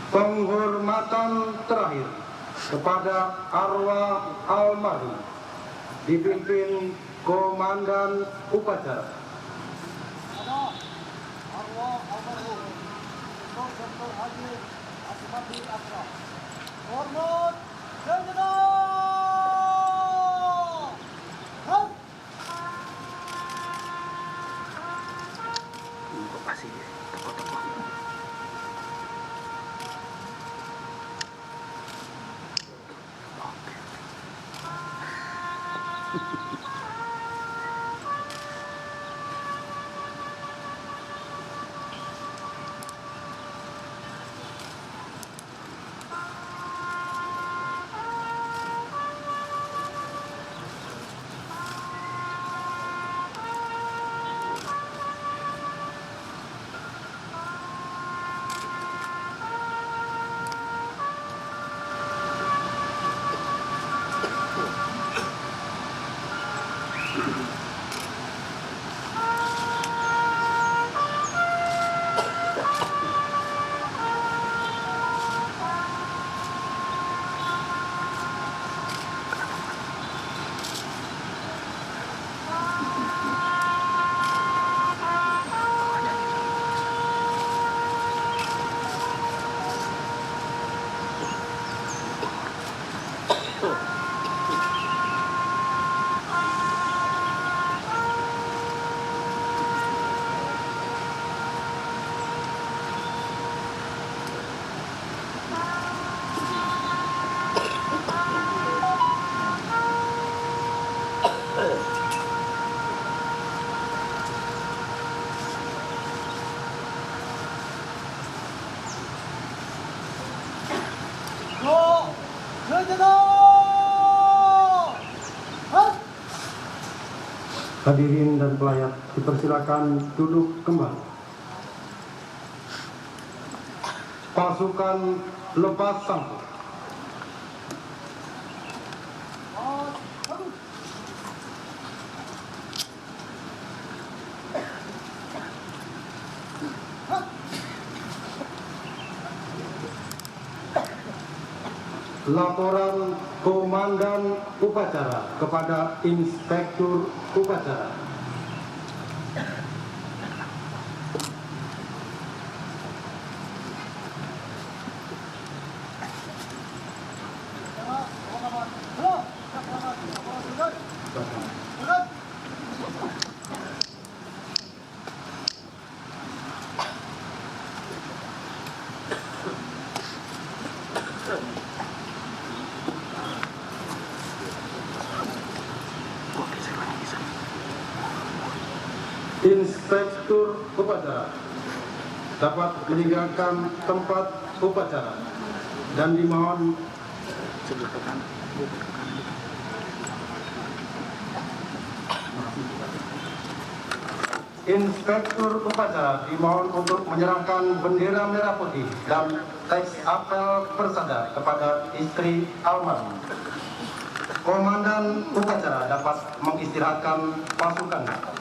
Penghormatan terakhir kepada arwah almarhum dipimpin Komandan Upacara. Arwah almarhum Dr. Haji Asmadi Asra. Hormat segenap. Hadirin dan pelayat dipersilakan duduk kembali. Pasukan lepas sambut. Laporan Komandan Upacara kepada Inspektur Upacara. Inspektur Upacara dapat meninggalkan tempat upacara dan dimohon Inspektur Upacara dimohon untuk menyerahkan bendera merah putih dan teks apel persada kepada istri almarhum. Komandan Upacara dapat mengistirahatkan pasukannya.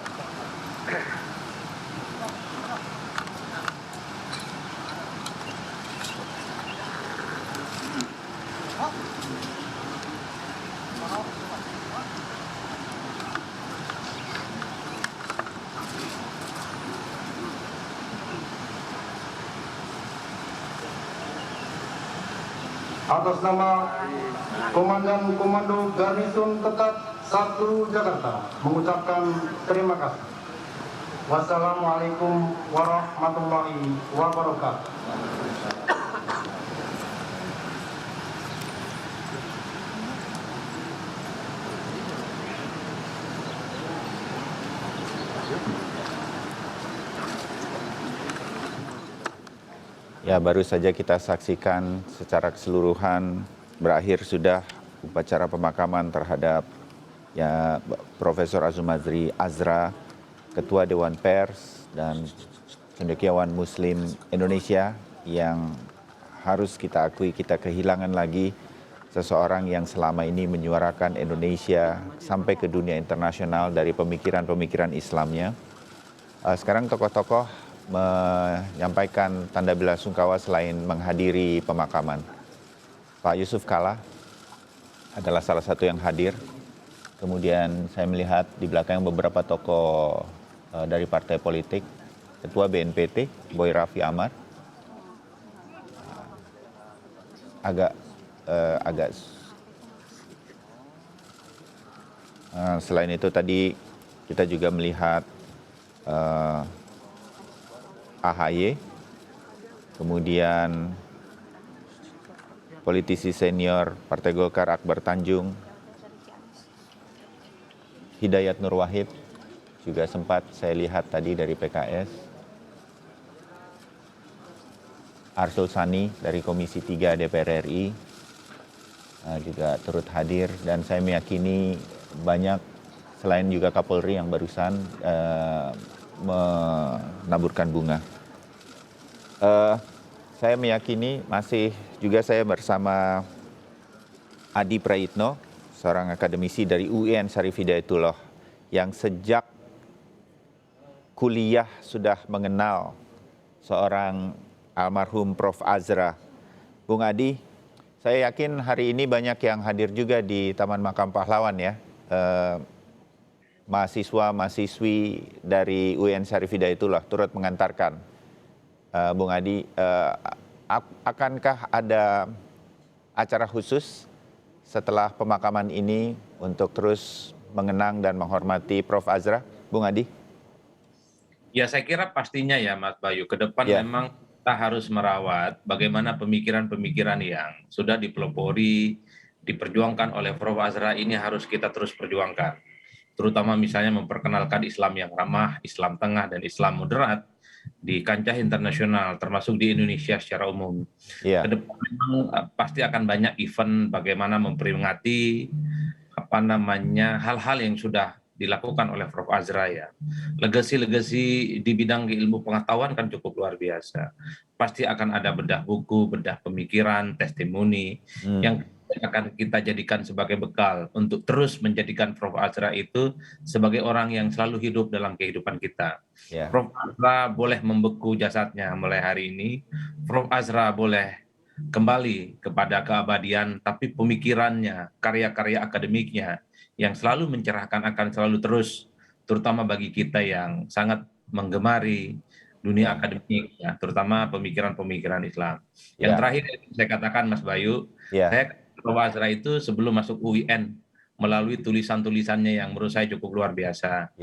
Atas nama Komandan Komando Garnison Tetap 1 Jakarta mengucapkan terima kasih. Wassalamualaikum warahmatullahi wabarakatuh. Ya, baru saja kita saksikan secara keseluruhan berakhir sudah upacara pemakaman terhadap ya Profesor Azumadzri Azra, Ketua Dewan Pers dan cendekiawan Muslim Indonesia, yang harus kita akui kita kehilangan lagi seseorang yang selama ini menyuarakan Indonesia sampai ke dunia internasional dari pemikiran-pemikiran Islamnya. Sekarang tokoh-tokoh menyampaikan tanda bela sungkawa selain menghadiri pemakaman. Pak Yusuf Kalla adalah salah satu yang hadir. Kemudian saya melihat di belakang beberapa tokoh dari partai politik, Ketua BNPT, Boy Raffi Amar, selain itu tadi kita juga melihat AHY, kemudian politisi senior Partai Golkar Akbar Tanjung, Hidayat Nur Wahid, juga sempat saya lihat tadi dari PKS, Arsul Sani dari Komisi 3 DPR RI juga turut hadir, dan saya meyakini banyak selain juga Kapolri yang barusan menaburkan bunga. Saya meyakini masih juga saya bersama Adi Praitno, seorang akademisi dari UIN Syarif Hidayatullah yang sejak kuliah sudah mengenal seorang almarhum Prof. Azra. Bung Adi, saya yakin hari ini banyak yang hadir juga di Taman Makam Pahlawan ya. Mahasiswa-mahasiswi dari UIN Syarif Hidayatullah turut mengantarkan. Bung Adi, akankah ada acara khusus setelah pemakaman ini untuk terus mengenang dan menghormati Prof. Azra, Bung Adi? Ya, saya kira pastinya ya Mas Bayu, ke depan memang kita harus merawat bagaimana pemikiran-pemikiran yang sudah dipelopori, diperjuangkan oleh Prof. Azra ini harus kita terus perjuangkan. Terutama misalnya memperkenalkan Islam yang ramah, Islam tengah, dan Islam moderat di kancah internasional, termasuk di Indonesia secara umum. Ke depan memang pasti akan banyak event bagaimana memperingati hal-hal yang sudah dilakukan oleh Prof. Azra ya. Legasi-legasi di bidang ilmu pengetahuan kan cukup luar biasa. Pasti akan ada bedah buku, bedah pemikiran, testimoni yang akan kita jadikan sebagai bekal untuk terus menjadikan Prof. Azra itu sebagai orang yang selalu hidup dalam kehidupan kita. Prof. Azra boleh membeku jasadnya mulai hari ini. Prof. Azra boleh kembali kepada keabadian, tapi pemikirannya, karya-karya akademiknya yang selalu mencerahkan akan selalu terus, terutama bagi kita yang sangat menggemari dunia akademik, ya, terutama pemikiran-pemikiran Islam. Yang terakhir saya katakan Mas Bayu, saya Prof. Azra itu sebelum masuk UIN melalui tulisan-tulisannya yang menurut saya cukup luar biasa.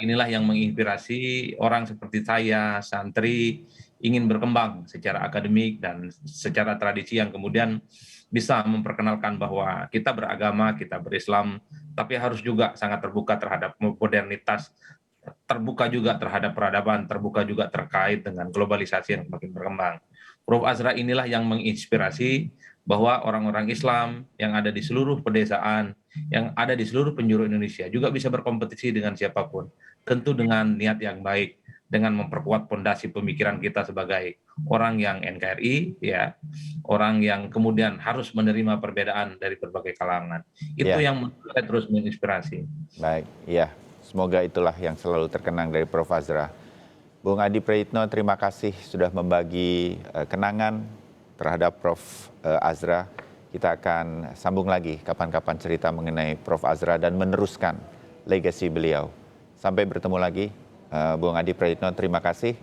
Inilah yang menginspirasi orang seperti saya, santri, ingin berkembang secara akademik dan secara tradisi yang kemudian bisa memperkenalkan bahwa kita beragama, kita berislam, tapi harus juga sangat terbuka terhadap modernitas, terbuka juga terhadap peradaban, terbuka juga terkait dengan globalisasi yang semakin berkembang. Prof. Azra inilah yang menginspirasi bahwa orang-orang Islam yang ada di seluruh pedesaan, yang ada di seluruh penjuru Indonesia juga bisa berkompetisi dengan siapapun, tentu dengan niat yang baik, dengan memperkuat fondasi pemikiran kita sebagai orang yang NKRI, ya, orang yang kemudian harus menerima perbedaan dari berbagai kalangan. Itu yang saya terus menginspirasi. Baik, iya. Semoga itulah yang selalu terkenang dari Prof. Azra. Bung Adi Praitno, terima kasih sudah membagi kenangan terhadap Prof. Azra. Kita akan sambung lagi kapan-kapan cerita mengenai Prof. Azra dan meneruskan legasi beliau. Sampai bertemu lagi. Bung Adi Praitno, terima kasih.